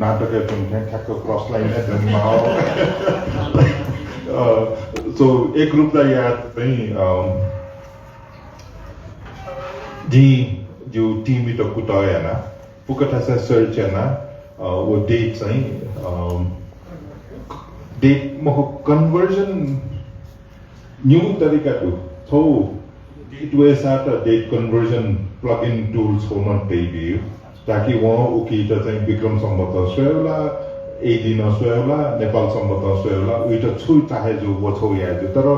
नाटक ठ्याक्क cross line so एक रूपलाई याद चाहिँ जी जो टीम इट कुटायना पुकटा से सर्च है वो डेट चाहिँ डेट मको कन्भर्जन न्यू तरिका तो डेट वे साथ डेट कन्भर्जन प्लगइन टूल्स होना चाहिए ताकि वहाँ उकीटा चाहिँ विक्रम सम्बत स्वयंला एदिन स्वयंला नेपाल सम्बत स्वयंला उइटा छु चाहे जो वो छौ या जो तर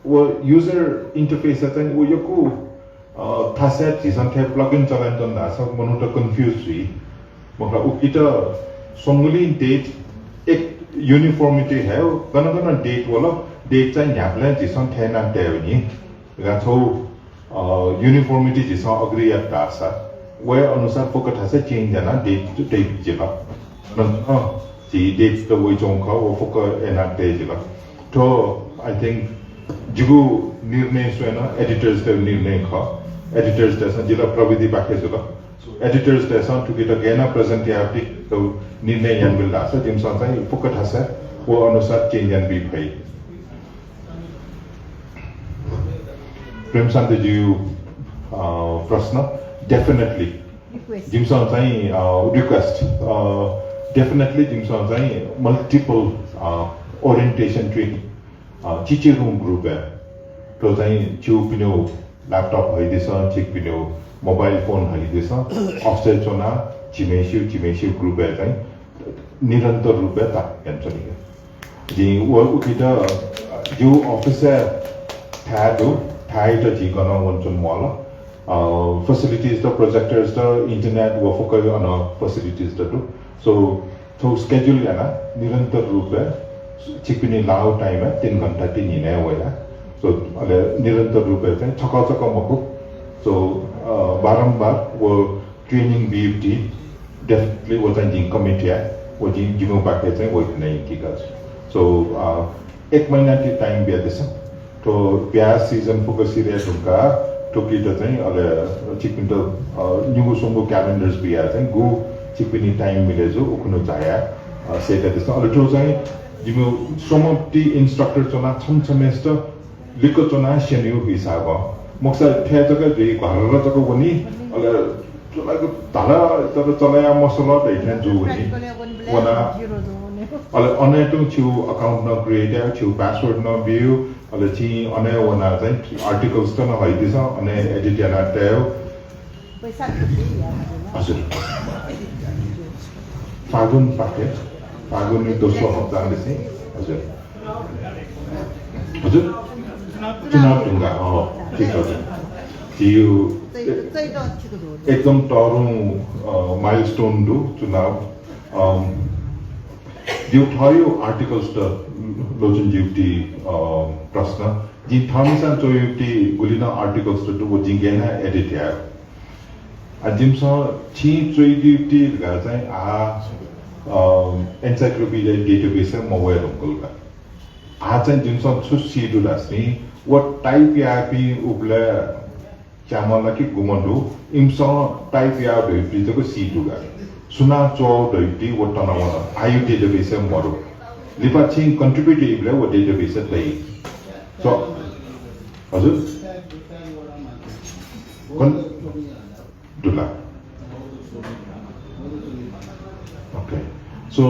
वो यूजर इंटरफेस चाहिँ वो यो को थासे चिसंख्या प्लगइन चलाइन त नासा मनु त कंफ्यूज हुई मतलब उकीटा संगुली डेट एक यूनिफॉर्मिटी है गन डेट वाला डेट चाहिँ न्याप्ले चिसंख्या ना देवनी गाछौ यूनिफॉर्मिटी चिसं अग्री या दासा वे अनुसार फोकट हसे चेंज है ना डेट टू डेट जिला जी डेट तो वही चौंका वो फोकट एना डेट जिला तो आई थिंक जिगु निर्णय स्वयं एडिटर्स के निर्णय खा एडिटर्स जैसा जिला प्रविधि पाके जिला एडिटर्स जैसा to get again a present या तो निर्णय यान बिल्डा से जिम सांसा फोकट हसे वो अनुसार चेंज यान भी भाई प्रेम शांति जी प्रश्न definitely Jimson चाहिँ request definitely Jimson चाहिँ multiple orientation training teacher room group है तो चाहिँ जो पिनो laptop हाइदेश चिक पिनो mobile phone हाइदेश offset चोना चिमेशिव group है चाहिँ निरंतर रूप है ताकि चली है जी वो उठीटा जो officer ठाई तो जी करना वंचन माला facilities the projectors the internet wo focus on facilities the too so schedule ya na nirantar roop hai chipini lao time hai 3 घंटा 3 ही नहीं हुआ so ale nirantar roop hai chaka mako so बारंबार वो training BFT definitely वो चाहिँ committee है वो जिम्मे बाकी चाहिँ वो नहीं की कर so एक महीना की time भी आते हैं तो प्याज season focus सीरियस होगा टोकीटा चाहिँ अले चिकपिन्टो न्यू सोंगो क्यालेन्डर्स भी आया चाहिँ गो चिकपिनी टाइम मिले जो उखुनो जाया सेटा त्यस्तो अले तो चाहिँ जिमो समप्ति इन्स्ट्रक्टर चना छम सेमेस्टर लिको चना शेन्यु हिसाब मक्सा ठ्याजका जे घर जको पनि अले चलाको धारा तर चलाया मसला दैठ्या जो नि वना अले अनेटो छु अकाउन्ट न क्रिएट छु पासवर्ड न बिउ अले ची अने वना चाहिँ आर्टिकल्स त नभइदिछ अने एडिट याना ट्यायो पैसा हजुर फागुन पाके फागुन नि दोस्रो हप्ता आउँदैछ हजुर हजुर चुनाव ढुङ्गा ठीक छ यो एकदम टरु माइलस्टोन दु चुनाव जो थयो आर्टिकल्स त लोचन जीवटी प्रश्न जी थमिसान चोयुटी गुलिना आर्टिकल्स त वो जिंगेना एडिट या अजिमसा छी चोयुटी गा चाहिँ एन्साइक्लोपीडिया डेटाबेस मोबाइल अंकल का चाहिँ जिमसा सुसी दुलास्नी वो टाइप यापी उबला चामला की गुमंडु इमसा टाइप या बेपी तो सी दुगा सुना चो दैटी वो तनावना आयु डेटाबेस मरो लिपाचिंग कंट्रीब्यूटिव ले वो डेटाबेस है so हजुर कौन दुला ओके so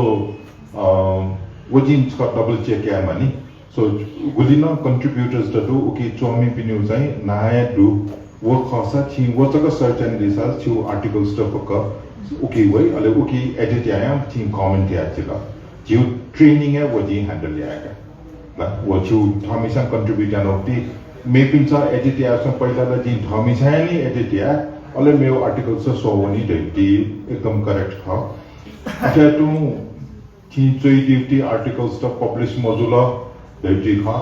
वो जिन का डबल चेक क्या मानी so गुलिना कंट्रीब्यूटर्स द दो ओके चोमी पिन्यू चाहिँ नाय दु वो खासा छि वो तक सर्च एंड रिसर्च छु आर्टिकल्स द का ओके वही अले ओके एडिट आया टीम कमेंट या चला जो ट्रेनिंग है वो जी हैंडल लिया ना वो जो हमेशा कंट्रीब्यूट करना होती मैं पिंचा एडिट या सब पहला ला जी हमेशा नहीं एडिट या अले मेरे आर्टिकल से सोवनी देती एकदम करेक्ट था अच्छा तो की चोई ड्यूटी आर्टिकल्स तो पब्लिश मौजूदा देती था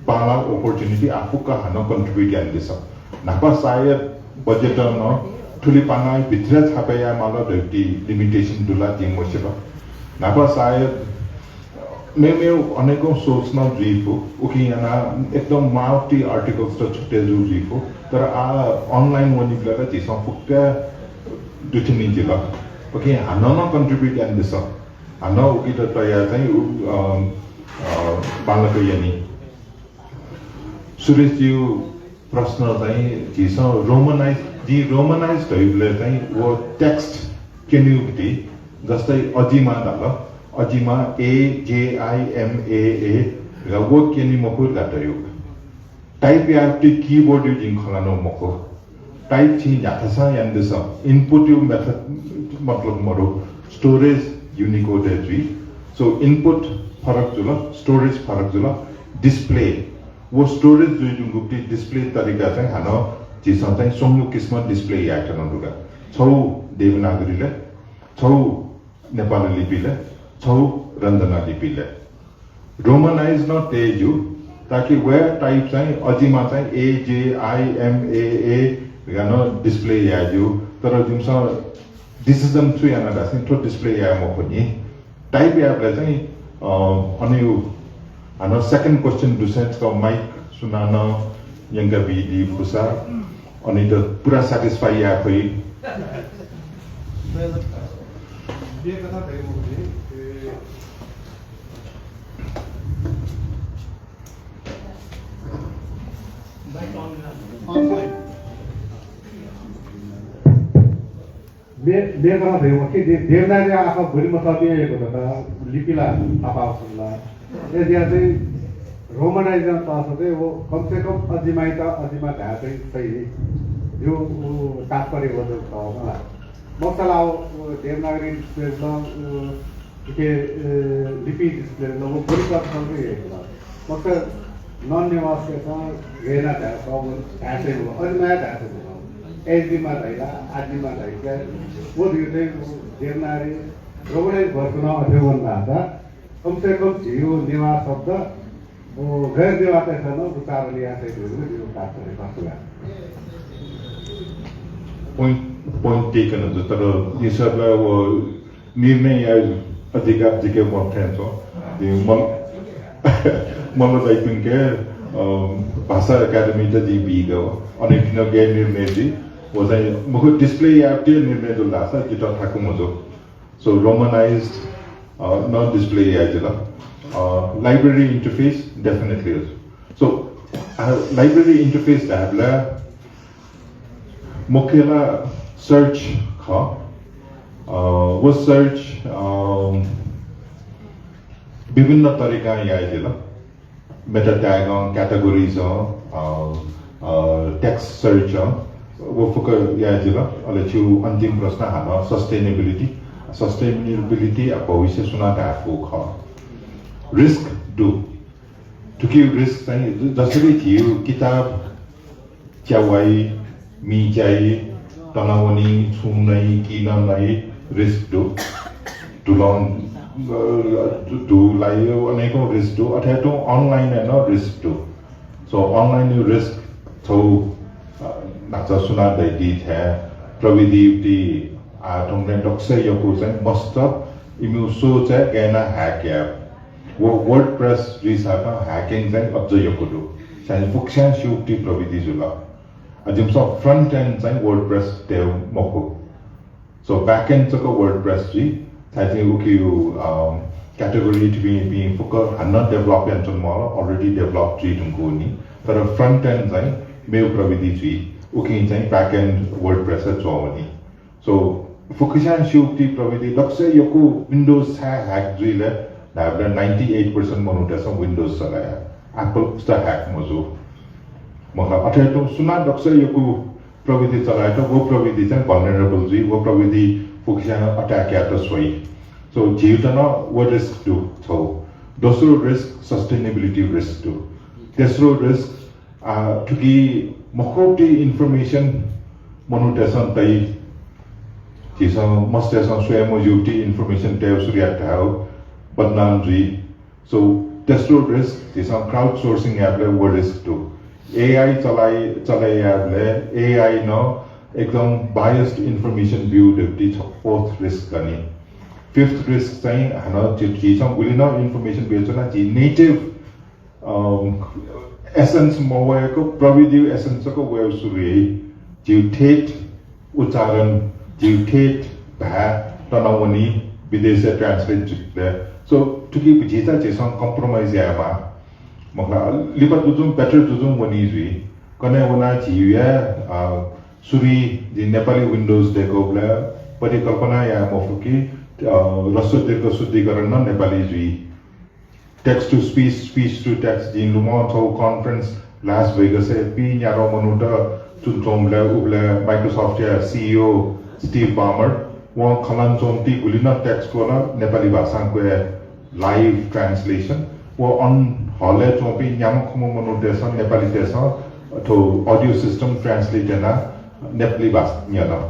पाला अपॉर्चुनिटी आपको कहाँ ना कंट्रीब्यूट करने दिशा ना पास शायद बजट ना ठुली पाना बिथरा छापे या माला देती लिमिटेशन दुला जिंग मशला ना पास शायद मैं अनेकों सोचना जीपो ओके याना एकदम माउटी आर्टिकल्स तो छुट्टे जो जीपो तर आ ऑनलाइन वनी बिला जिसम फुक्का दुचनी जिला ओके हान्न कन्ट्रिब्युट गर्दैछ हान्न उकि त तयार चाहिँ बालक यानी सुरेशज्यू प्रश्न चाहिँ झिस रोमनाइज भएकोले चाहिँ वो टेक्स्ट केन्युटी जस्तै अजिमा धाल अजिमा AJIMAA र वो केनी मकुर गाटयो टाइप याफ्टी कीबोर्ड युजिङ खलानो मको टाइप छि याथसा यान्देस इनपुट यु मेथड मतलब मरो स्टोरेज यूनिकोड है सो इनपुट फरक जुल स्टोरेज फरक जुल डिस्प्ले वो स्टोरेज जो गुप्ती डिस्प्ले तरीका चाहिँ हानो चिसं चाहिँ सोंगु किस्म डिस्प्ले याटन दुगा छौ देवनागरीले छौ नेपाली लिपिले छौ रन्दना लिपिले रोमनाइज न तेजु ताकि वेयर टाइप चाहिँ अजिमा चाहिँ AJIMAA गानो डिस्प्ले याजु तर जुमसा डिसिजन छु याना दासिन थो डिस्प्ले या मखनि टाइप याबले चाहिँ अनि हानो सेकेन्ड क्वेश्चन दुसेन्स को माइक सुनान यंगा बिदी फुसा अनि त पुरा सैटिस्फाई या खै ये कथा भयो मुझे मेरा भयो कि देवनागरी आफा भोलि मतलब दिएको त लिपिला थाहा सुन्ला यदि चाहिँ रोमनाइजन तर्फ चाहिँ वो कम से कम अजिमा ढा चाहिँ सही यो तात्पर्य गर्नु छ होला मसला देवनागरी डिस्प्ले के लिपि डिस्प्ले वो भोलि तर्फ हेर्नु मकसद नन निवास के गेना ढा ढासे हो अजिमा ढासे हो एजिमा ढाइला आजिमा ढाइला वो दिने देवनागरी रोमनाइज भएको न अध्ययन भन्दा कम से कम झियो निवास शब्द वो गैर निवास छ न उचार लिया चाहिँ यो तात्पर्य कसुला point taken as तर यो सब वो निर्णय या अधिकार जिके मथेन छ त्यो मलाई चाहिँ के भाषा एकाडेमी त जी बिगो अनि किन गैर निर्णय जी वो चाहिँ मुख डिस्प्ले या त्यो निर्णय जो लासा जित थाकु मजो so Romanised not display ajala library interface definitely is so library interface tabla mokela search kha was search विभिन्न तरिका या ajala meta tag on categories text search वो फुकर या ajala अले छु अन्तिम प्रश्न हाना sustainability भविष्य सुनाता आफू ख रिस्क डु टुकी रिस्क चाहिँ जसरी थियो किताब च्यावाई मिचाई तनावनी छुनै किनलाई रिस्क डु टुलन डुलाई अनेकौं रिस्क डु अथवा अनलाइन हैन risk do so online risk छौ नाचा सुनादै दी छ प्रविधि तुमने डॉक्टर योको चाहिँ मस्त इमु सोच है कहना हैक या वो वर्डप्रेस रिसाका हैकिंग चाहिँ अझ योको दु चाहिँ फुक्सन शुक्ति प्रविधि जुला अजम सो फ्रन्ट एन्ड चाहिँ वर्डप्रेस देव मको सो बैक एन्ड चाहिँ वर्डप्रेस जी चाहिँ उकियो category to be फुकर हन्न डेभलपमेन्ट मल अलरेडी डेभलप जी तुमको नि तर फ्रन्ट एन्ड चाहिँ मेउ प्रविधि जी उकि चाहिँ बैक एन्ड वर्डप्रेस चोवनी सो फुकुसान शुक्ति प्रविधि लक्ष्य योको विंडोज था हैक जुइले दाबला 98% मनुटेस विंडोज चलाया एप्पल स्टा हैक मजो मखला अथवा सुना लक्ष्य योको प्रविधि चलाए तो वो प्रविधि चाहिँ vulnerable जी वो प्रविधि फुकुसान अटैक या तो सोई सो जीवटन वो रिस्क टू छौ दोस्रो रिस्क सस्टेनेबिलिटी रिस्क टू तेस्रो रिस्क टुकी मखौटी इन्फर्मेसन मनुटेसन तै जिसं मस्तेसन स्वयं युक्ति इन्फर्मेसन टेव सुरियाटा हो बदनाम जी सो तेस्रो रिस्क जिसं क्राउड सोर्सिंग एपले वो रिस्क टू AI चलाए एपले AI न एकदम बायस्ड इन्फर्मेसन व्यू देती फोर्थ रिस्क कनी फिफ्थ रिस्क चाहिँ हाना जिसं विलिन इन्फर्मेसन बेचना जी नेटिव एसेंस मोबाइलको प्रविधि एसेंसको वेब सुरिए जी ठेट उच्चारण जिउठेट भा तनावनी विदेश ट्रांसलेट जुले सो तुकी बुझिता जेसन कॉम्प्रोमाइज यामा मखला लिपा जुजुम बेटर जुजुम वनी जुई कने वना जिया सुरी जी नेपाली विंडोज देखो ब्ला परिकल्पना या मफुकी रसोदीको शुद्धिकरण न नेपाली जुई text to speech to text jin lumo tho conference Las Vegas e pi nyaro manuta chunchomla ubla Microsoft ya CEO Steve Ballmer wa khalan chomti gulina text wala Nepali bhasha ko live translation wa on hole chompi nyam khumo manuta sa Nepali tesa to audio system translate na Nepali bhasha nyana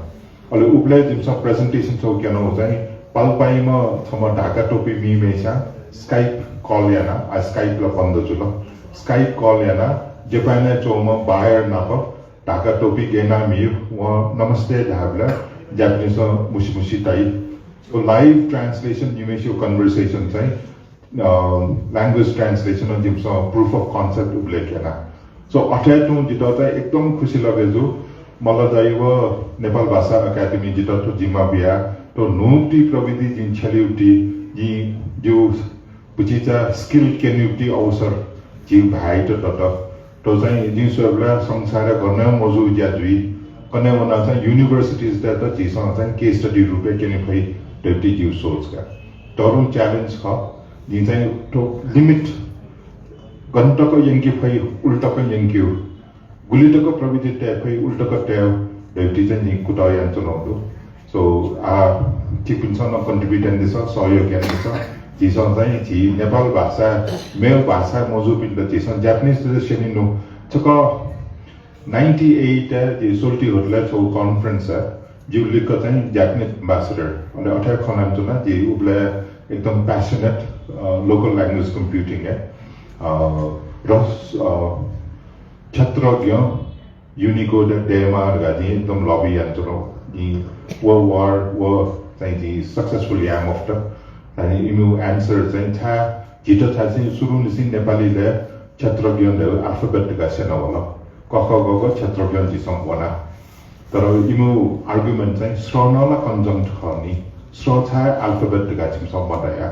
ale ubla jimsa presentation so kyano chai palpaima thama dhaka topi mi mesha Skype call yana a Skype la band chula Skype call yana Japan choma buyer na pa taka topi gena mi wa namaste dhabla Japanese mushi tai so live translation you make your conversation chai language translation on jimsa proof of concept ublek yana so atatu jita ta ekdam khushi lageju mala jaiwa Nepal Bhasha Academy jita to jima bia to nukti pravidi jin chaliuti ji jo बुझिचा skill केन्युटी अवसर जीव भाइ तो चाहिँ जी सबला संसार गर्न मजु ज्याजुई कने वना चाहिँ युनिभर्सिटीज दा त जीसँग चाहिँ केस स्टडी रुपे केनि भई डेप्टी जीव सोचका तरुण च्यालेन्ज छ जी चाहिँ तो लिमिट घण्टाको यंकी भई उल्टाको यंक्यु गुलिटको प्रविधि ट्याप भई उल्टाको ट्याप डेप्टी चाहिँ नि कुटायन चलाउँदो सो आ टिपिन्सन कन्ट्रिब्युट एन्ड दिस सहयोग गर्छ जीसन चाहिँ जी नेपाल भाषा मेल भाषा मजु पिन्द जीसन जापानिज ट्रेडिसन नो चक 98 जी सोल्टी होटल छौ कन्फरेन्स जी लिक चाहिँ जापानिज एम्बेसडर अनि 18 खनाम जुना जी उबले एकदम पैशनेट लोकल ल्याङ्ग्वेज कम्प्युटिङ रस क्षेत्रज्ञ युनिकोड डेमार गाजी एकदम लबी यान्चरो जी वो वार वो चाहिँ जी सक्सेसफुल याम आफ्टर अनि इमु आन्सर चाहिँ था जितो था चाहिँ सुरु निसिन नेपालीले क्षेत्रज्ञले अल्फाबेट गासेन होला क ख ग ग क्षेत्रज्ञ जिसं वना तर इमु आर्गुमेन्ट चाहिँ स्रनला कन्जंक्ट खनि स्र था अल्फाबेट गासिम सम्बन्धया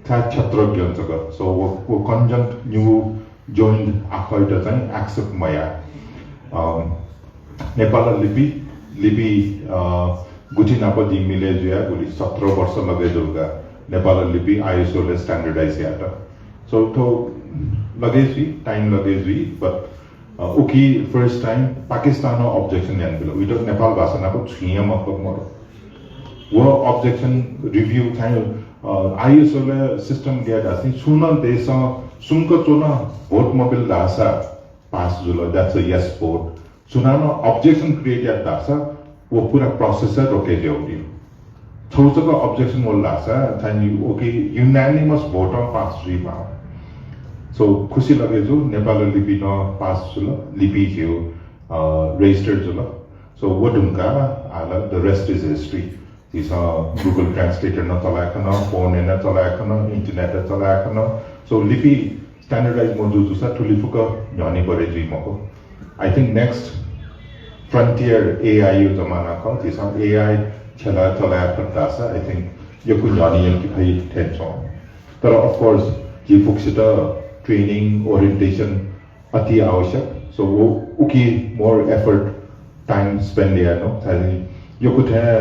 था क्षेत्रज्ञ जग सो वो कन्जंक्ट न्यू जोइन्ड आखैट चाहिँ एक्सेप्ट मया नेपाल लिपि गुटिनाप जिमिले जुया गुली 17 वर्ष लगे जोगा नेपाल लिपि ISO ले स्टैंडर्डाइज याता सो तो लगेजी टाइम लगेजी बट उकी फर्स्ट टाइम पाकिस्तान ऑब्जेक्शन यान बिलो विद नेपाल भाषा ना को छिया मतलब मरो वो ऑब्जेक्शन रिव्यू थायो ISO ले सिस्टम गया दासी सुन देश सुनको चोना भोट मोबिल दासा पास जुलो दैट्स अ यस वोट सुनानो ऑब्जेक्शन क्रिएट या दासा वो पूरा प्रोसेसर रोके जाओगी छोटो ऑब्जेक्शन बोलला सा थानी okay unanimous vote on pass 3 pound so खुशी लगे जो नेपाल लिपि न पास जुल लिपि थियो रजिस्टर्ड जुल सो वो ढुंगा आला द रेस्ट इज हिस्ट्री दिसा गूगल ट्रांसलेटर न चलाखन फोन न चलाखन इंटरनेट चलाखन सो लिपि स्टैंडर्डाइज मजु जुसा ठुलिफुक न्यानी परे जी मको I think next frontier AI यो जमाना का जिसा AI चला करतासा आई थिंक यो कुछ न्यानी की भाई टेंशन तर ऑफ कोर्स जी फुक्सिता ट्रेनिंग ओरिएंटेशन अति आवश्यक सो वो उकी मोर एफर्ट टाइम स्पेंड या नो थाली यो कुछ है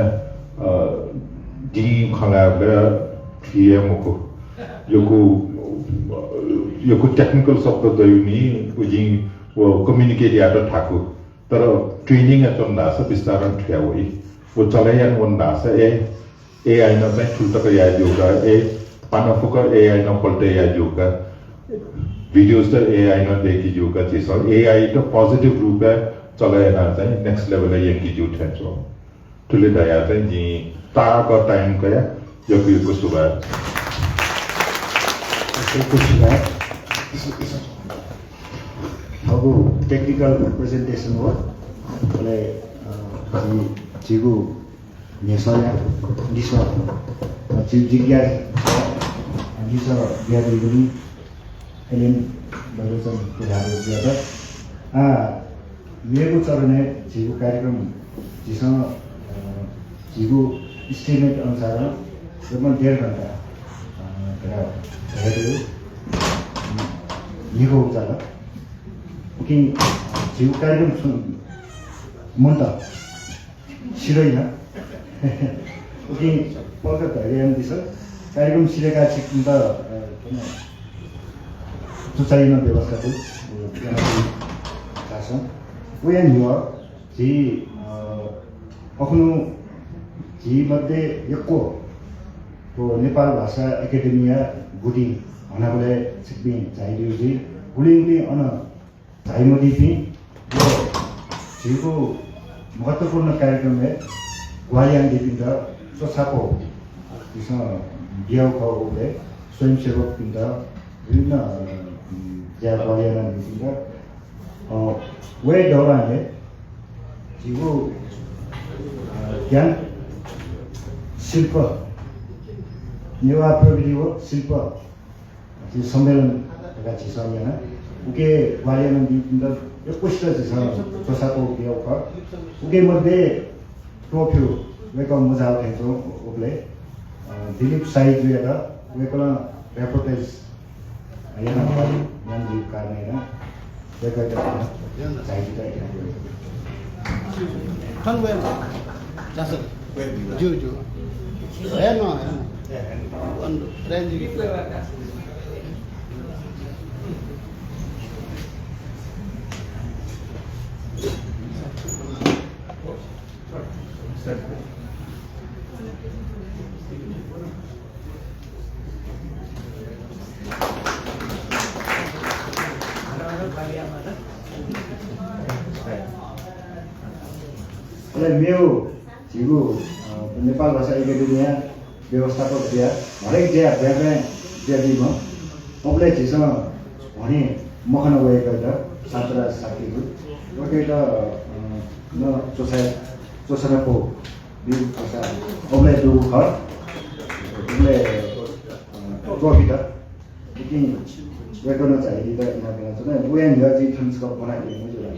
जी खलाबले PM को यो कुछ टेक्निकल शब्द दयुनी उजी वो कम्युनिकेट या तो ठाकु तर ट्रेनिंग है तो ना सब विस्तारण किया हुई वो चलायन वन दासा AI ना में ठुलता का याद होगा पानाफुका AI ना पलटे याद होगा वीडियोस तो AI ना देखी होगा चीज़ और AI तो पॉजिटिव रूप है चलायन आता है नेक्स्ट लेवल है ये की जो है जो ठुले दाया था जी तार का टाइम का या कोई कुछ सुबह कुछ है अब टेक्निकल प्रेजेंटेशन हो बोले 지구 내서야 니서 지기야 니서 비아들이 엘린 बड़ों पुरानो ज्यादा मेरे चरण에 지구 कार्यक्रम जिसमें 지구 इस्टिमेट अनुसार लगभग 1.5 घन्टा हेऱ्यो निको उचाल कि जिउ कार्यक्रम मन त छिरैन कि पल्क धैर्य दिस कार्यक्रम छिरेका छिक्नु त सुचाइमा व्यवस्थाको छ उयान हो जी अखनो जी मध्ये एकको तो नेपाल भाषा एकाडेमिया गुडी हनाबले छिक्बी झाइदिउजी गुलिङली अन झाइमदी थी यो जीको महत्त्वपूर्ण कार्यक्रम है ग्वालियन दिपिन्द चोछाको त्यसमा बियाउ खौले स्वयंसेवक पिन्द विभिन्न ज्या ग्वालियन दिपिन्द वे दौरान जीको ज्ञान शिल्प नेवा प्रविधि हो शिल्प सम्मेलन सम्मेलन उके ग्वालियन दिपिन्द एकपष्ट चोसाको बियाउ ख उके मध्ये टोफ्यो वेको मजा उठाइछौँ उसले दिलीप साई जुएर वेको रेपोर्टेज यहाँ नाम कारण होइन वेको चाहिए मेरो झिगु नेपाल भाषा एकाडेमिया व्यवस्थापक दिया हरेक दिया दिएमा अबले झिसँग भने मखन गएको त सातरा साथीहरु गएको न चोसराको बिउ भाषा अबले दु खर अबले कोभिड कि गएको न चाहिए त इनाबेला छ न उयान गजी फ्रेन्ड्सको बनाइदिनु मुजुरा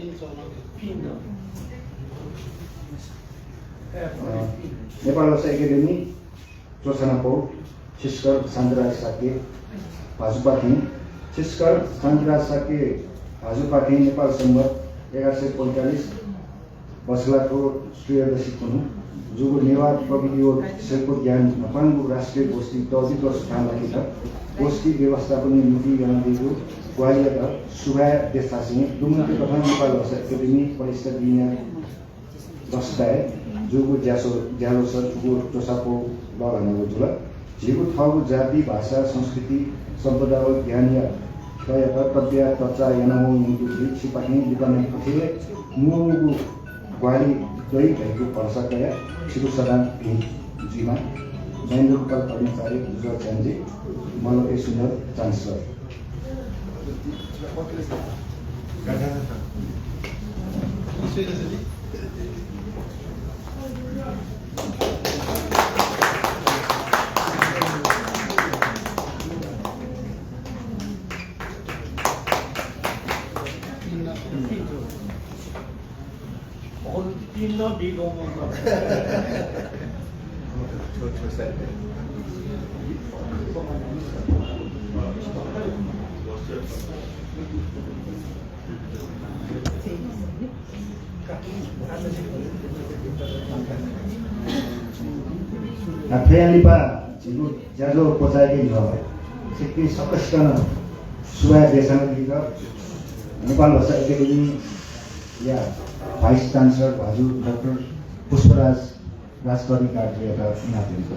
नेपाल भाषा एकाडेमी चोसनापौ शिष्कर शान्तराज साके भाजुपाठी शिष्कर शान्तराज साके भाजुपाठी नेपाल सम्बत 1145 बसलाको त्रयोदशी कुनु जुगु नेवार प्रविधि हो शिल्प ज्ञान नेपालको राष्ट्रिय गोष्ठी 10 वर्ष काम लागेको गोष्ठी व्यवस्थापन नीति गणदिगु ग्वालियर सुभाय देशवासी दुमुके प्रथम नेपाल भाषा एकाडेमी परिषद दिने दस्ताए जुगु ज्यालो जुगु चोसापो लगाउनु जुल जिगु थगु जाति भाषा संस्कृति सम्पदा ज्ञान या कर्तव्य चर्चा यानामो युगु सिपाही दिपाने कथे मुगु ग्वाली दई भएको परसकया शिरु सदान जीमा महेन्द्र गोपाल कर्मचारी जुल चन्जी मलके सुन्दर चान्सलर फेलिपा जिगु ज्याजो पचाएकै छ सिक्की सकस्कन सुभाय देशानन्दिक नेपाल भाषा एकाडेमी या भाइस चान्सलर भाजु डाक्टर पुष्पराज राजकर्णी कार्यालयका नातिन्छ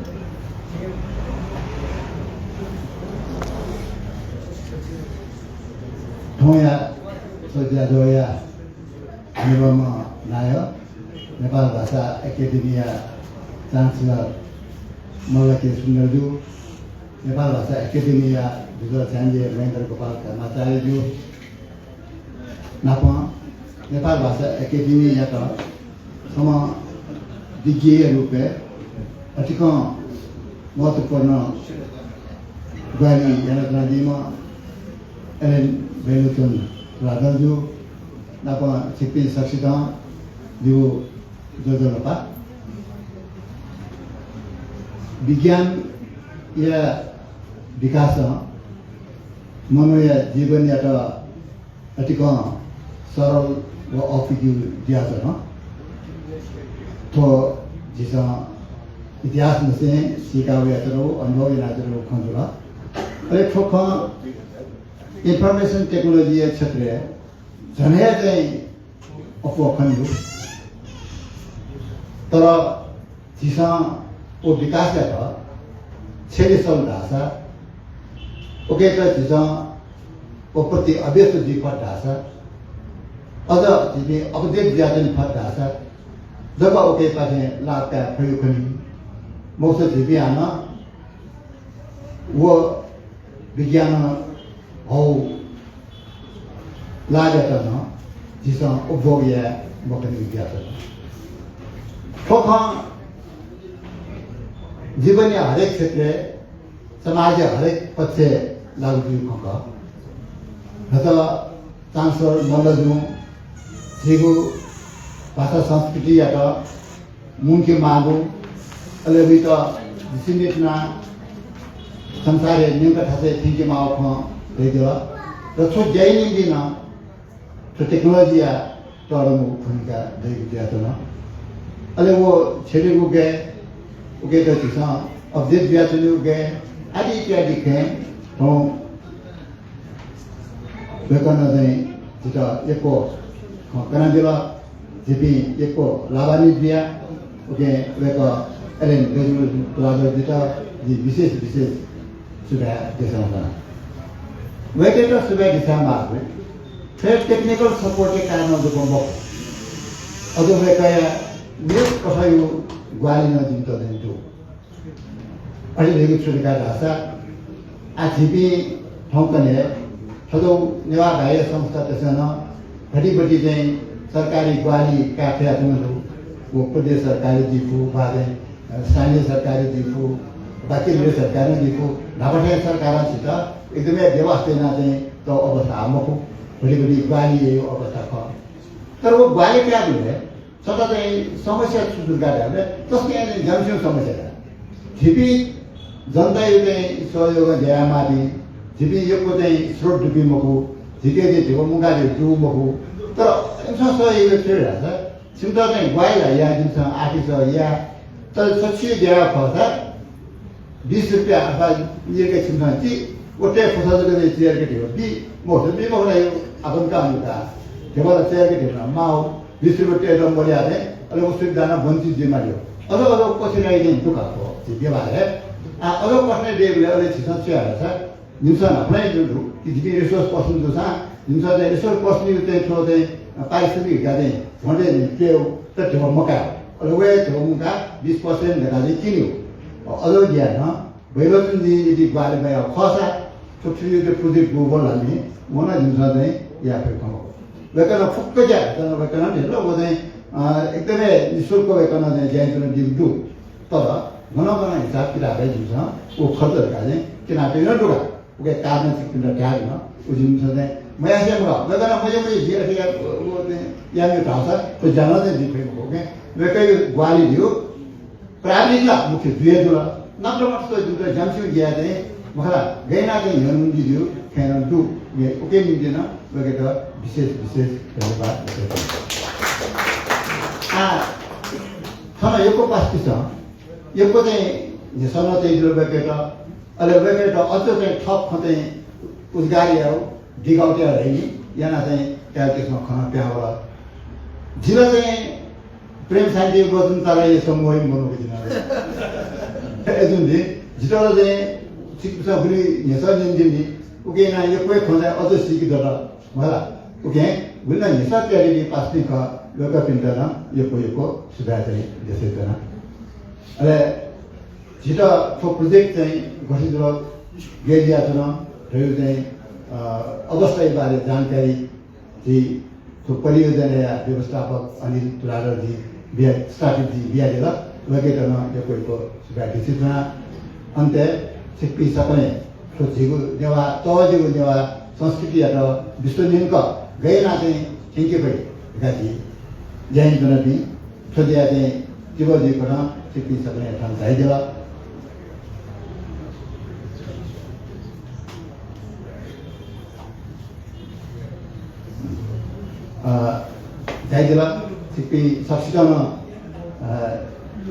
ठोया सोज्यादोया निबम नाय नेपाल भाषा एकाडेमिया चान्सलर मलके सुन्दरज्यू नेपाल भाषा एकाडेमिया जुगल स्यान्जे महेन्द्र गोपाल कर्मचारीज्यू नाप नेपाल भाषा एकाडेमिया का सम विज्ञेय रूपे अतिक महत्वपूर्ण ग्वाली जनगणदिमा एलेन बेलुचन राजलज्यू नाप छिप्पी सक्षित जो जोजलपा विज्ञान या विकास मनुष्य जीवन या अतिक सरल व औपचारिक दिया तो जिस इतिहास में से सीखा हुआ अनुभव नाचरो खंजोला अरे ठोक इंफॉर्मेशन टेक्नोलॉजी क्षेत्र है जने अपो खंजो तर जिसा वो विकास है छेले सल ढासा ओके तो जिसा वो प्रति अभ्यस्त जी फट ढासा अद जिने अपडेट जातन फट ढासा जब ओके पाथे लाभ का प्रयोग करी मौसम जीवी आना वो विज्ञान हो लाज करना जिसा उपभोग या मकनी विज्ञान ठोका जीवन या हरेक क्षेत्र समाज या हरेक पक्ष लागू खंगा हता चांसर नलजू जीगु भाषा संस्कृति या मुख्य मागु अलग तो जिसमें संसार न्यूनता ठासे ठीक माओ ख दे दिया तो छो जाई नहीं दिना तो टेक्नोलॉजी या तो अरमु भूमिका दे दिया तो ना अलग वो छेले को गए ओके तो जिसा अपडेट दिया तो लोग गए आदि इत्यादि के तो बेकना दे जिता एको कना दिला जिपी एको लाभानी दिया ओके बेका एलेन रेजुलेशन प्लाजर दिता जी विशेष सुबह दिशा में वेटे तो सुबह दिशा में आते फिर टेक्निकल सपोर्ट के कारण जो बम्बो अदो वे कया न्यूज़ कफायु ग्वाली न जिंतो दें जो अरे लेकिन सुनिका रासा आजीबी ठोकने थदो नेवा गाय संस्था तसना बड़ी दें सरकारी ग्वाली काफे आदमी वो प्रदेश सरकारी दीपू बादे स्थानीय सरकारी दीपू बाकी मेरे सरकारी दीपू नाबटे सरकार सीधा एकदम व्यवस्था ना दें तो अवस्था हमको बड़ी ग्वाली ये अवस्था खा तर वो ग्वाली क्या बोले सदा समस्या सुधुर है तो जनसंख्या समस्या है जीपी जनता ये सहयोग दिया मारी जीपी ये को स्रोत डुबी मको जीके जो मुगा डू मको तर इंसान सहयोग फिर रहा है सिंधा ग्वाली या जिनसा आर्टिस्ट या तर सच्ची दिया फसा 20 रुपया अथवा ये के सिंधा जी वो टे फसा जो के चेयर के टेबल भी मोटे भी मोहरा यो अपन का अनुका केवल चेयर के टेबल माओ 20 रुपया एकदम बढ़िया है अलग उस दाना बंची दे मारियो अलग कुछ नहीं दिन दुका को ये बात है अलग पढ़ने दे ले अलग चीज़ से आ रहा है इंसान अपने जो कि जितनी रिसोर्स पर्सन जो सा इंसान ने रिसोर्स पर्सन युते छोड़े पैसे भी गाते वंडे निकले तो जो मका अलग वे जो मुका 20% लगा दे किलो अलग दिया ना बेलोचन जी बारे में खासा तो फिर ये प्रोजेक्ट ग्लोबल लाने मोना इंसान ने या फिर कहो वेकना फुक जाए तो वेकना ने लो वो एकदम निशुल्क वेकना ने जाए तो दिवदू तर घना हिसाब किताब है जिनसा वो खर्च लगाने कि ना तो ना डोगा वो के कारण से कितना क्या है ना वो जिनसा ने मैं ऐसे बोला वेकना मुझे ये वो या में कहा तो जाना दे दिखे हो गए वे कई ग्वाली दियो प्राइवेट ला मुख्य दुए दुला ना तो मत तो जो जमशेद गया थे मखला गए ना के यन मुंडी दियो खेन दु ये ओके नहीं देना वे के तो विशेष धन्यवाद थाना एको पास किसा एको ते ये सना ते जो वे के तो अलग वे के तो अतो ते ठप खते उद्गारी आओ दिगाउटे रही या ना ते क्या किस्म खाना पे वाला जिला ते प्रेम शांति गोदन तारा ये समूह ही मनो बिना ऐसे नहीं जितना ते शिक्षा बुरी ये सब जिंदगी ओके ना ये कोई खोजा अतो सीखी दरा मला ओके बुला ये सब तेरे लिए पास नहीं का लोग पिंडा ना ये को सुधार करें जैसे तरह अरे जितना तो प्रोजेक्ट है घोषित लोग गए दिया तो ना रहे अवस्था के बारे जानकारी दी तो परियोजना या व्यवस्थापक अनिल तुलागर जी बिया स्ट्रैटेजी बिया दिला लगे तो ना ये को सुधार डिसिप्लिन अंत सिक्की सपने तो जीव देवा संस्कृति या तो विश्व दिन का गए ना थे इनके पे गाती जैन जनती तो दिया थे जीव जी को ना सिक्की सपने ठंड चाहिए दिला जाइदिला सिक्पी सब्सिडन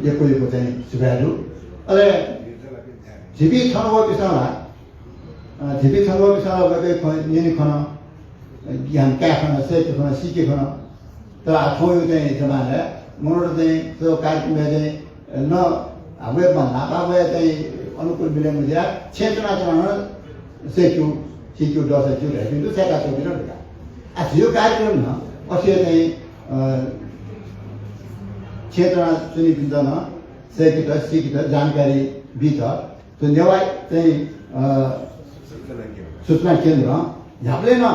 यको चाहिँ सुब्याहरू अले झिपी छनव बिसाला झिपी छनव बिसाला गए यिनी खन ज्ञान क्या खन सेके खन सिके खन तर आठौँ चाहिँ जमाना मनोर चाहिँ त्यो कार्यक्रम चाहिँ न हाम्रो नापा चाहिँ अनुकूल मिले मुझे क्षेत्र चलाना सेक्यू सिक्यू दस सेक्यू रहती तो सेका तो बिना लगा आज यो कार्यक्रम ना असे नहीं क्षेत्र चुनी बिंदा ना सेक्यू दस सिक्यू दस जानकारी बीता तो नेवाई नहीं सूचना केंद्र यहाँ पे ना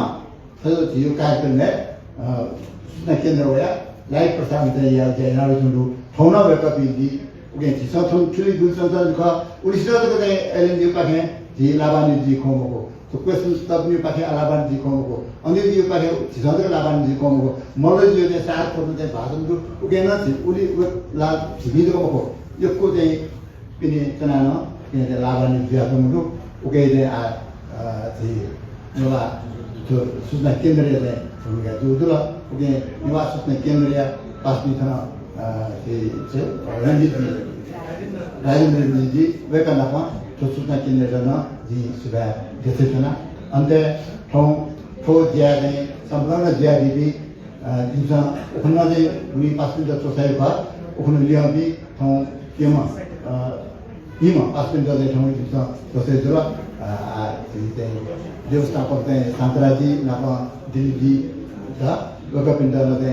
तो यो कार्यक्रम में सूचना केंद्र होया लाइव प्रसारण चाहिँ यहाँ चाहिँ नारी चुन्डु ठाउँमा भएको पिन्दी ओके जिसौँ ठुली गुलसन का उड़ीसाको चाहिँ एलएनजी पाखे जी लाभानी जी खोमको तो क्वेश्चन तब्नी पाखे लाभानी जी खोमको अन्य जी पाखे जिसौँ लाभानी जी खोमको मलाई जो चाहिँ सात पर्नु चाहिँ भाषण को ओके न उली ला भिडियो को यो को चाहिँ पिने तनान पिने लाभानी जी आको ओके चाहिँ जी नला जो सूचना केन्द्र चाहिँ भूमिका जो दुला ओके निवास सूचना केन्द्र पासनी थाना राजेन्द्र जी वेका नापा तो सूचना केन्द्र जन जी सुबह देते थे अंत ठो जिया ने संपूर्ण जिया भी जिनसा उखना जे उनी पासनी जो सोसाई का उखना लिया भी ठो केमा पासनी जो जे ठो जिनसा सोसाई जो व्यवस्थापक चाहिँ शान्तराजी नापा दिल्ली था लोक पिंडा लगे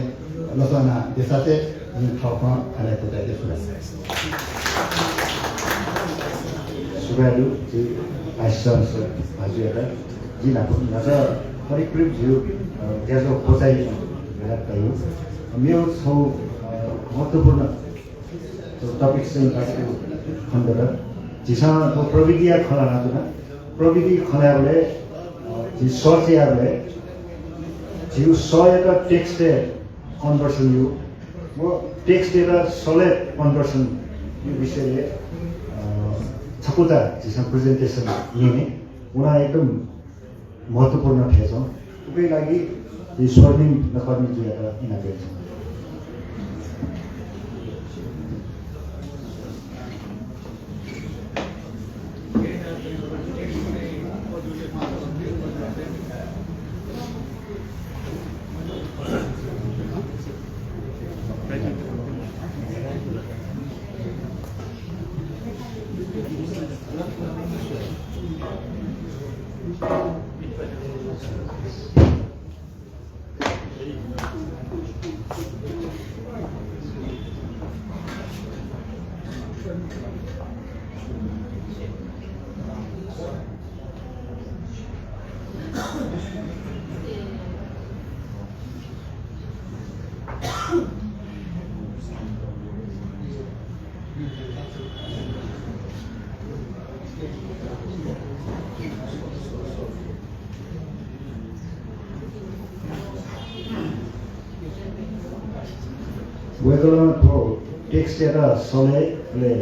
लसना देशाते ठाउँमा खानेको चाहिँ सुब्बाहरू चाहिँ भाइस चान्सलर हजुरहरूलाई जिल्लाको नजर करिब जो ज्याजो खोजाइ भयो मेरो छौ महत्त्वपूर्ण टपिक चाहिँ भएको खण्ड र जिसँग प्रविधि खला नातुना प्रविधि खलाहरूले जी सर्चहरूले जिउ सयका टेक्स्ट कन्भर्सन यो वो टेक्स्ट डेटा सॉलिड कन्भर्सन यो विषयले छपुता जिसम प्रेजेन्टेसन लिने उहाँ एकदम महत्त्वपूर्ण थिएछ उकै लागि यो स्वर्णिम नखर्ने जुयाका इनागेट छ वेगलको टेक्स्ट एउटा सलेले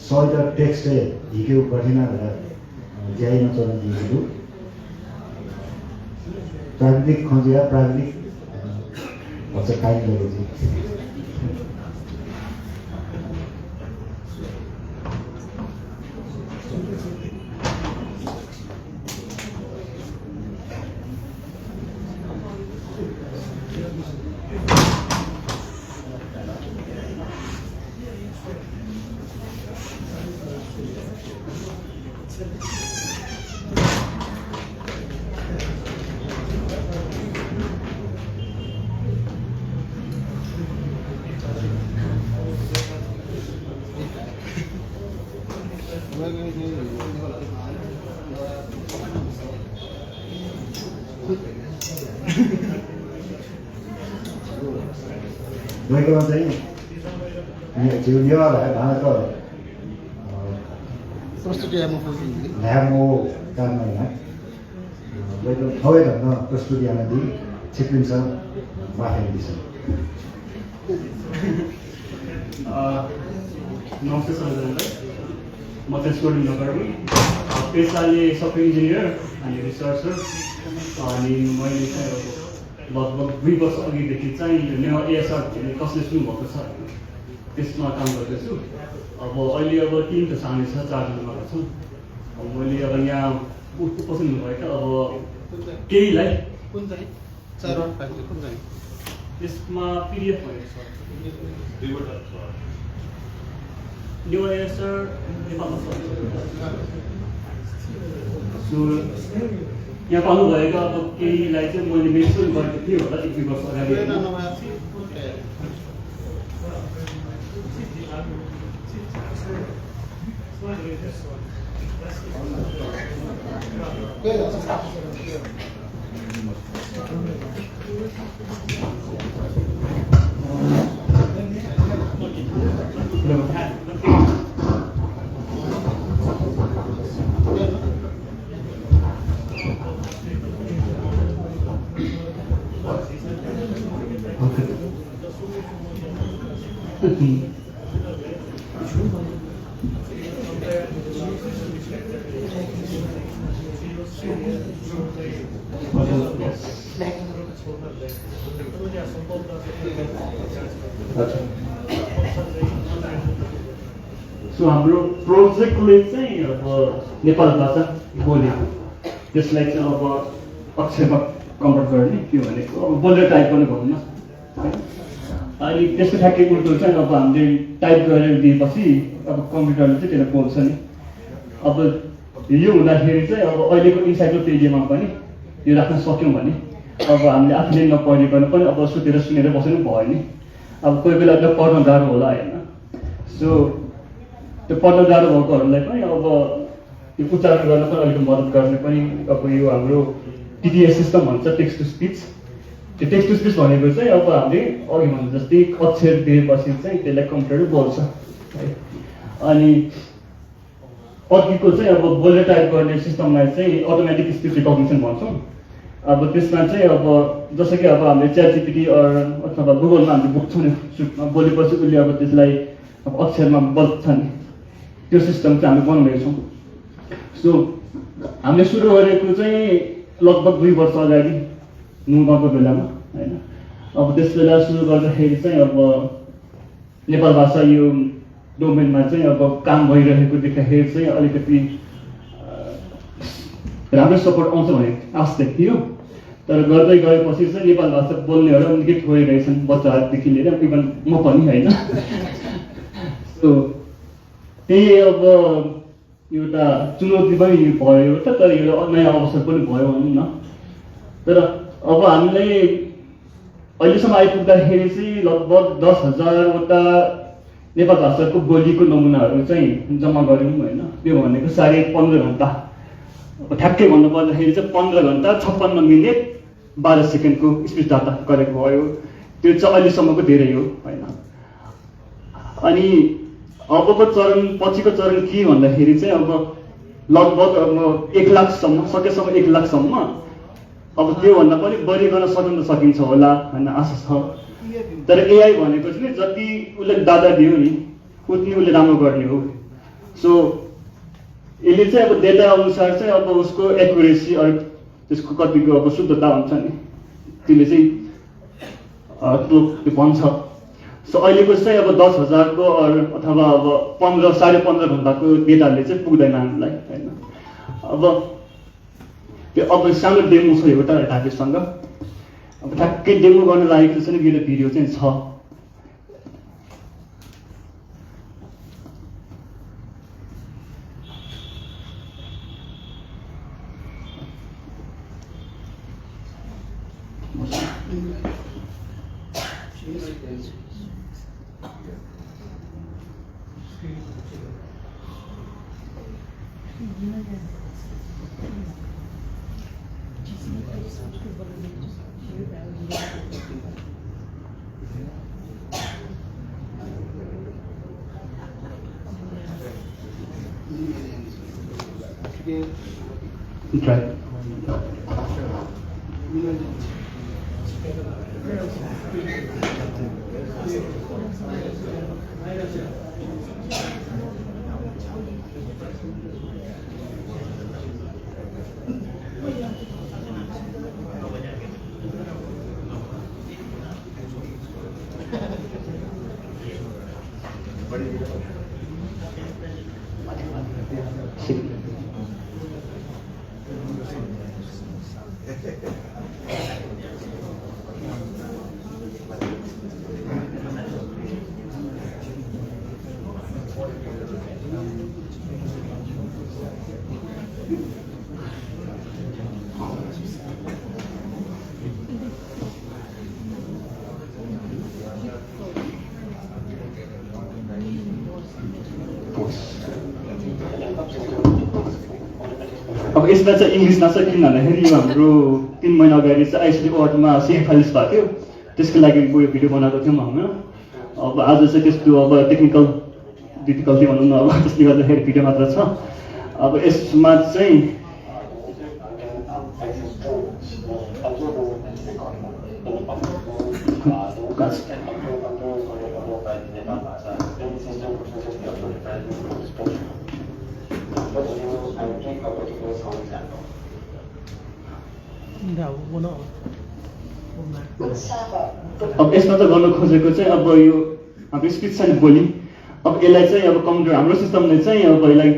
सयटा टेक्स्ट हिक्यो कठिन भएर ज्याइन चलन दिएको प्राविधिक खंजिया प्राविधिक भन्छ टाइम लगेपछि वेगलमा चाहिँ जिउनिया भए भारतको प्रस्तुति ल्यामो काममा वेगल थवे धन्न प्रस्तुति आनदि छिप्पिन्छ माथि नमस्ते सबैजनालाई म चाहिँ स्टुडेन्ट नगर्मी पेसाले सफ्टवेयर इन्जिनियर अनि रिसर्चर अनि मैले चाहिँ लगभग 2 वर्ष अघिदेखि चाहिँ नेवा एएसआर भन्ने कसले सुन्नुभएको छ त्यसमा काम गर्दैछु। अब अहिले अब टिम त सानै छ, 4 जनामा छौँ। अब मैले अब यहाँ उपस्थित हुनुभएका अब केहीलाई त्यसमा पिडिएफ भएको छ। नेवा एएसआर नेपालमा छ। सो यहाँ पाउनुभएका अब केहीलाई चाहिँ मैले मेन्सन गरेको थिएँ होला 1-2 वर्ष अगाडि। सो हाम्रो प्रोजेक्टले चाहिँ अब नेपाल भाषा बोल्यो त्यसलाई चाहिँ अब अक्षरमा कन्भर्ट गर्ने त्यो भनेको अब बोल्ने टाइप पनि भनौँ न। अनि त्यसको ठ्याक्कै उल्टो चाहिँ अब हामीले टाइप गरेर दिएपछि अब कम्प्युटरले चाहिँ त्यसलाई बोल्छ नि। अब यो हुँदाखेरि चाहिँ अब अहिलेको इन्साइक्लोपिडियामा पनि यो राख्न सक्यौँ भने अब हामीले आफूले नपढिकन पनि अब सुतेर सुनेर बस्नु भयो नि। अब कोही बेला त पढ्न गाह्रो होला होइन। सो त्यो पढ्न गाह्रो भएकोहरूलाई पनि अब त्यो उच्चारण गर्न पनि अलिक मद्दत गर्ने पनि अब यो हाम्रो टिटिएस सिस्टम भन्छ, टेक्स्ट टु स्पिच। त्यो टेक्स्ट टु स्पिच भनेको चाहिँ अब हामीले अघि भन्नु जस्तै अक्षर दिएपछि चाहिँ त्यसलाई कम्प्युटरले बोल्छ है। अनि अर्को चाहिँ अब बोल्ने टाइप गर्ने सिस्टमलाई चाहिँ अटोमेटिक स्पिच रिकग्निसन भन्छौँ। अब त्यसमा चाहिँ अब जस्तो कि अब हामीले च्याटजिपिटी अथवा गुगलमा हामीले बुक्छौँ नि, बोलेपछि उसले अब त्यसलाई अब अक्षरमा बोल्छ नि, त्यो सिस्टम चाहिँ हामी बनाउँदैछौँ। सो हामीले सुरु गरेको चाहिँ लगभग 2 वर्ष अगाडि नुनको बेलामा होइन। अब त्यस बेला सुरु गर्दाखेरि चाहिँ अब नेपाल भाषा यो डोमेनमा चाहिँ अब काम भइरहेको देख्दाखेरि चाहिँ अलिकति राम्रो सपोर्ट आउँछ भन्ने आश थियो। तर गर्दै गएपछि चाहिँ नेपाल भाषा बोल्नेहरू निकै थोरै रहेछन्, बच्चाहरूदेखि लिएर इभन म पनि होइन। सो त्यही अब एउटा चुनौती पनि भयो एउटा, तर एउटा नयाँ अवसर पनि भयो भनौँ न। तर अब हामीले अहिलेसम्म आइपुग्दाखेरि चाहिँ लगभग 10,000वटा नेपाल भाषाको बोलीको नमुनाहरू चाहिँ जम्मा गऱ्यौँ होइन। त्यो भनेको 15.5 घन्टा, ठ्याक्कै भन्नुपर्दाखेरि चाहिँ 15 घन्टा 56 मिनट 12 सेकेन्डको स्पिच डाटा कलेक्ट भयो। त्यो चाहिँ अहिलेसम्मको धेरै हो होइन। अनि अबको चरण पछिको चरण के भन्दाखेरि चाहिँ अब लगभग अब 1 लाखसम्म सकेसम्म 1 लाखसम्म अब त्योभन्दा पनि बढी गर्न सकिन्छ होला भन्ने आशा छ। तर एआई भनेको चाहिँ जति उसले डाटा दियो नि उति उसले राम्रो गर्ने हो। सो यसले चाहिँ अब डेटा अनुसार चाहिँ अब उसको एक्युरेसी अरू त्यसको कतिको अब शुद्धता हुन्छ नि त्यसले चाहिँ त्यो भन्छ। सो अहिलेको चाहिँ अब 10,000को अथवा अब 15-15.5 घन्टाको डेटाले चाहिँ पुग्दैन हामीलाई होइन। अब त्यो अब सानो डेमो छ एउटा ढाकेसँग, अब ठ्याक्कै डेमो गर्न लागेको छ नि मेरो भिडियो चाहिँ छ। Try. सिक्ने। अब यसमा चाहिँ इङ्ग्लिस नसक्छ किन भन्दाखेरि यो हाम्रो 3 महिना अगाडि चाहिँ आइसिडी वार्डमा सेम फाइल्स भएको थियो, त्यसको लागि यो भिडियो बनाएको थियौँ हामी। अब आज चाहिँ त्यस्तो अब टेक्निकल डिफिकल्टी भनौँ न, अब त्यसले गर्दाखेरि भिडियो मात्र छ। अब यसमा चाहिँ अब यसमा त गर्न खोजेको चाहिँ अब यो हाम्रो स्पिच छ नि बोली, अब यसलाई चाहिँ अब कम्प्युटर हाम्रो सिस्टमले चाहिँ अब यसलाई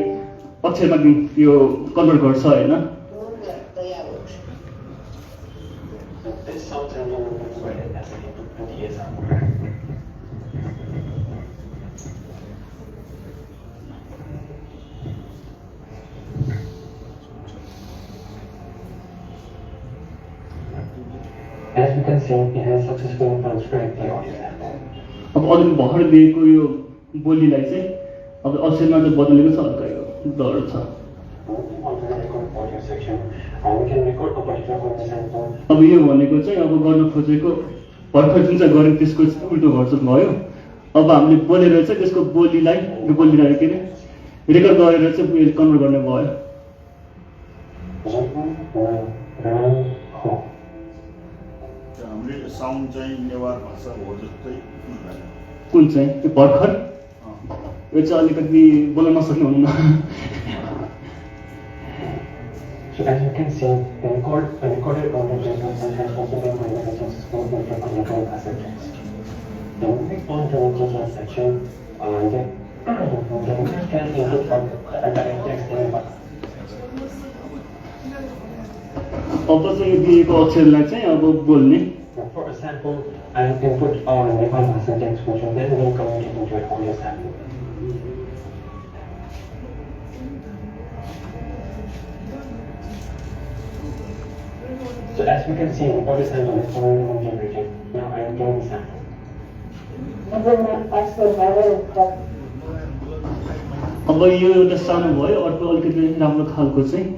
अक्षरमा यो कन्भर्ट गर्छ होइन। As we can see, it has successfully transcribed the audio sample. अब अलिक भर्खर दिएको यो बोलीलाई चाहिँ अब अक्षरमा चाहिँ बदलेको छ, हल्का यो डर छ। Moving on to the record audio section, we can record a particular audio sample. अब यो भनेको चाहिँ अब गर्न खोजेको भर्खर जुन चाहिँ गरेको त्यसको उल्टो भर्सन भयो। अब हामीले बोलेर चाहिँ त्यसको बोलीलाई यो बोलीलाई के अरे रेकर्ड गरेर चाहिँ कन्भर्ट गर्ने भयो। हाम्रो साउन्ड चाहिँ नेवार भाषा हो जस्तै कुन चाहिँ त्यो भर्खर यो चाहिँ अलिकति बोल्न नसक्ने भनौँ न। So as you can see, the recorded audio sample has also been rendered a successful filter on the whole asset text. Now moving on to the digital section, the user can input from the text in the अब चाहिँ यो दिएको अक्षरलाई चाहिँ अब बोल्ने। For example, I input our Nepal Bhasa text version, then we'll convert it into an audio sample. So as we can see, the audio sample is already been generated. Now I am doing the sample. अब यो एउटा सानो भयो, अर्को अलिकति राम्रो खालको चाहिँ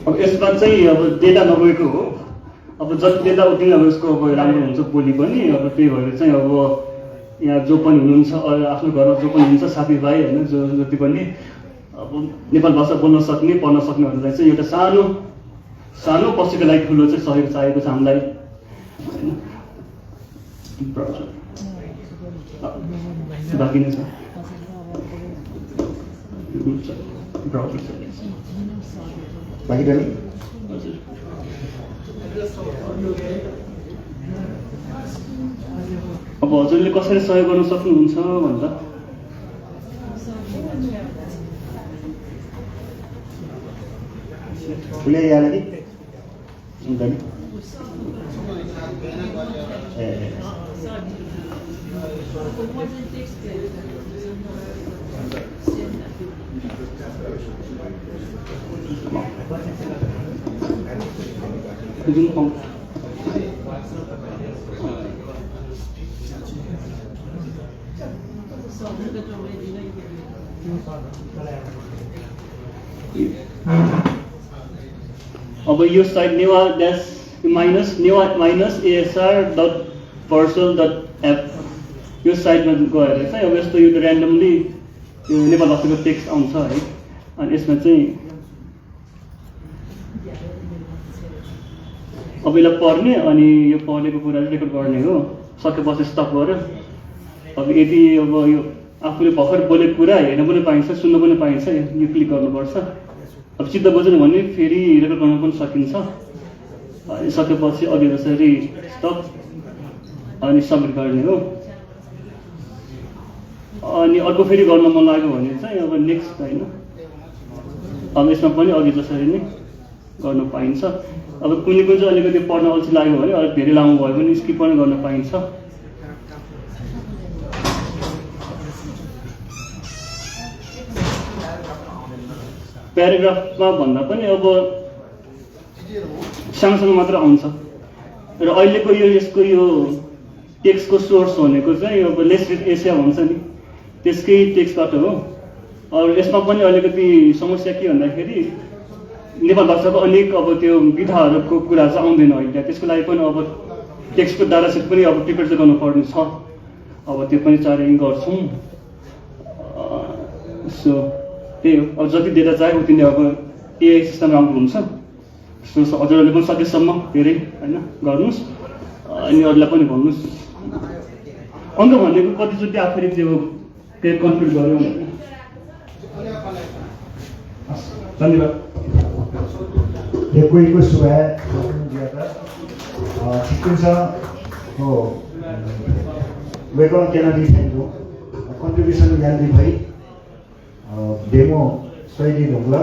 अब यसमा चाहिँ अब डेटा नगएको हो। अब जति डेटा उति अब यसको अब राम्रो हुन्छ बोली पनि। अब त्यही भएर चाहिँ अब यहाँ जो पनि हुनुहुन्छ आफ्नो घरमा जो पनि हुनुहुन्छ साथीभाइ होइन जो जति पनि अब नेपाल भाषा बोल्न सक्ने पढ्न सक्नेहरूलाई चाहिँ एउटा सानो सानो पछिको लागि ठुलो चाहिँ सहयोग चाहिएको छ हामीलाई होइन। बाँकी नै छ। हुन्छ ब्राउजर सर्भिस बाँकी पनि हजुर अब हजुरले कसरी सहयोग गर्न सक्नुहुन्छ भन्दा ठुलै यहाँ कि हुँदैन ए जुन पाउँ अब यो साइट नेवा ड्यास माइनस नेवा माइनस asr.parcel.app यो साइटमा गएर चाहिँ अब यस्तो यो ऱ्यान्डमली यो नेपाल भाषाको टेक्स्ट आउँछ है अनि यसमा चाहिँ अब यसलाई पढ्ने अनि यो पढेको कुरा रेकर्ड गर्ने हो सकेपछि स्टप गरेर अब यदि अब यो आफूले भर्खर बोलेको कुरा हेर्न पनि पाइन्छ सुन्न पनि पाइन्छ यो क्लिक गर्नुपर्छ अब चित्त बुझेन भने फेरि रेकर्ड गर्न पनि सकिन्छ अनि सकेपछि अघि जसरी स्टप अनि सबमिट गर्ने हो अनि अर्को फेरि गर्न मन लाग्यो भने चाहिँ अब नेक्स्ट होइन अब यसमा पनि अघि जसरी नै गर्न पाइन्छ अब कुनै कुन चाहिँ अलिकति पढ्न अल्छी लाग्यो भने अलिक धेरै लामो भयो भने स्किप पनि गर्न पाइन्छ प्याराग्राफमा भन्दा पनि अब सानोसानो मात्र आउँछ र अहिलेको यो यसको यो टेक्स्टको सोर्स भनेको चाहिँ अब लेस रिड एसिया भन्छ नि त्यसकै टेक्स्टबाट हो अरू यसमा पनि अलिकति समस्या के भन्दाखेरि नेपाल भाषाको अनेक अब त्यो विधाहरूको कुरा चाहिँ आउँदैन अहिले त्यसको लागि पनि अब टेक्स्टको डाटासेट पनि अब प्रिपेयर चाहिँ गर्नुपर्ने छ अब त्यो पनि चाँडै गर्छौँ सो त्यही हो अब जति डेटा चाहियो उति नै अब एआई सिस्टम राम्रो हुन्छ सो हजुरहरूले पनि सकेसम्म धेरै होइन गर्नुहोस् अनि अरूलाई पनि भन्नुहोस् अन्त भनेको कतिचोटि आखिरी त्यो केही कन्फ्लिक्ट गऱ्यो धन्यवाद यो कोहीको सुभाय ठिकै छ हो व्याकरण केनाडी थियो कन्ट्रिब्युसन यान्दी भई डेमो शैली ढुङ्गा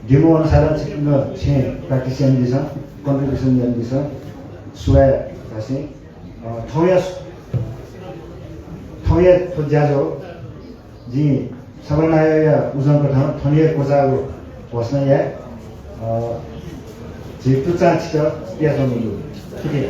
डेमो अनुसार सिक्किम छे प्र्याक्टिस यान्दी छ कन्ट्रिब्युसन यान्दी छ सुभाय घाँसे ठौया ज्याजो जी सबनाय उजनको ठनिया कोजाको बस्न या जे टुचा छिटो प्याज ठिकै